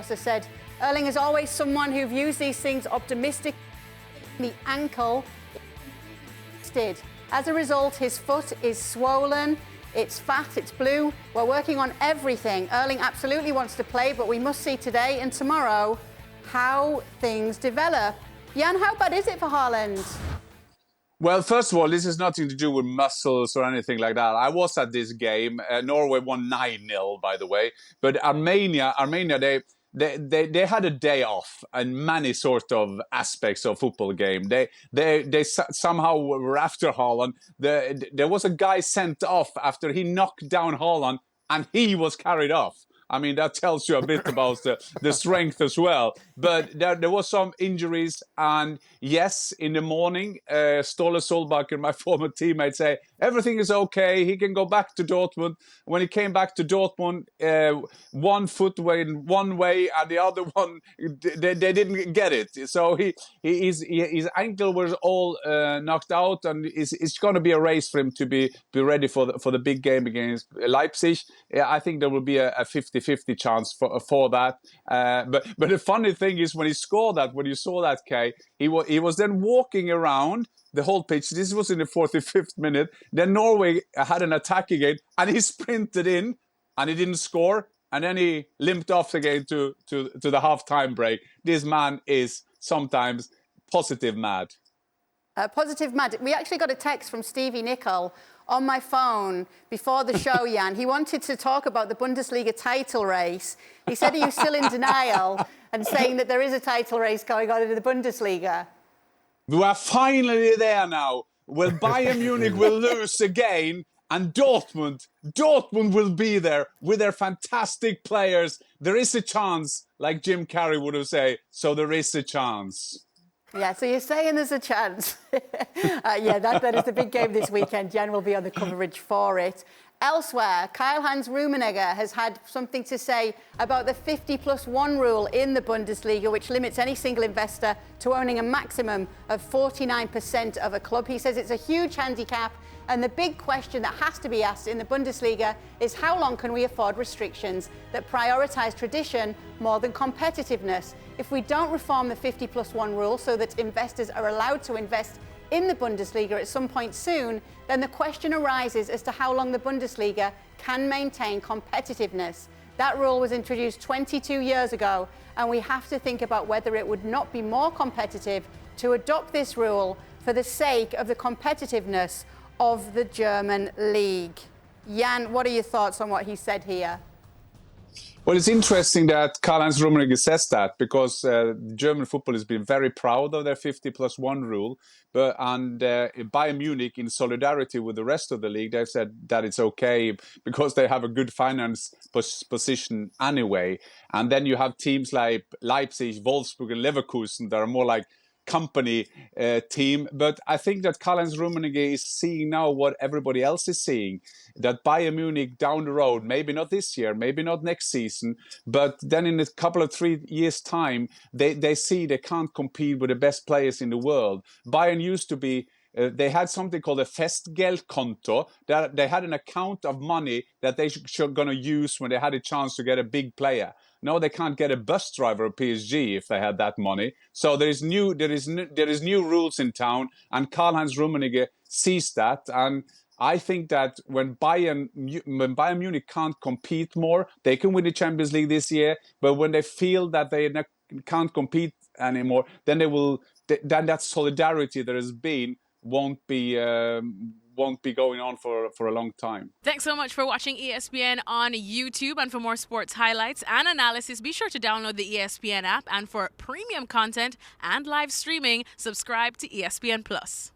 said, Erling is always someone who views these things optimistically. The ankle did. As a result, his foot is swollen, it's fat, it's blue. We're working on everything. Erling absolutely wants to play, but we must see today and tomorrow how things develop. Jan, how bad is it for Haaland? Well, first of all, this has nothing to do with muscles or anything like that. I was at this game. Norway won 9-0, by the way. But Armenia, they had a day off in many sort of aspects of football game. They somehow were after Haaland. There was a guy sent off after he knocked down Haaland, and he was carried off. I mean, that tells you a bit about the strength as well. But there was some injuries. And yes, in the morning, Ståle Solbakken, my former teammate, say, everything is okay. He can go back to Dortmund. When he came back to Dortmund, one foot went one way and the other one, they didn't get it. So his ankle was all knocked out. And it's going to be a race for him to be ready for the big game against Leipzig. I think there will be a 50-50 chance for that. But the funny thing is when you saw that, Kay, he was then walking around the whole pitch. This was in the 45th minute. Then Norway had an attack again, and he sprinted in, and he didn't score. And then he limped off again to the half-time break. This man is sometimes positive mad. Positive mad. We actually got a text from Stevie Nicol on my phone before the show, Jan. He wanted to talk about the Bundesliga title race. He said, are you still in denial and saying that there is a title race going on in the Bundesliga? We are finally there now. Well, Bayern Munich will lose again, and Dortmund will be there with their fantastic players. There is a chance, like Jim Carrey would have said, so there is a chance. Yeah, so you're saying there's a chance. Yeah, that is the big game this weekend. Jan will be on the coverage for it. Elsewhere, Karl-Heinz Rummenigge has had something to say about the 50+1 rule in the Bundesliga, which limits any single investor to owning a maximum of 49% of a club. He says it's a huge handicap, and the big question that has to be asked in the Bundesliga is how long can we afford restrictions that prioritise tradition more than competitiveness? If we don't reform the 50+1 rule so that investors are allowed to invest in the Bundesliga at some point soon, then the question arises as to how long the Bundesliga can maintain competitiveness. That rule was introduced 22 years ago, and we have to think about whether it would not be more competitive to adopt this rule for the sake of the competitiveness of the German league. Jan, what are your thoughts on what he said here? Well, it's interesting that Karl-Heinz Rummenigge says that because German football has been very proud of their 50+1 rule. And Bayern Munich, in solidarity with the rest of the league, they've said that it's okay because they have a good finance position anyway. And then you have teams like Leipzig, Wolfsburg and Leverkusen that are more like company team. But I think that Karl-Heinz Rummenigge is seeing now what everybody else is seeing, that Bayern Munich down the road, maybe not this year, maybe not next season, but then in a couple of 3 years' time, they see they can't compete with the best players in the world. Bayern used to be they had something called a Festgeldkonto. That they had an account of money that they were going to use when they had a chance to get a big player. No, they can't get a bus driver at PSG if they had that money. So there is new rules in town, and Karl-Heinz Rummenigge sees that. And I think that when Bayern Munich can't compete more, they can win the Champions League this year. But when they feel that they can't compete anymore, then they will. Then that solidarity there has been won't be going on for a long time. Thanks so much for watching ESPN on YouTube, and for more sports highlights and analysis, be sure to download the ESPN app, and for premium content and live streaming, subscribe to ESPN Plus.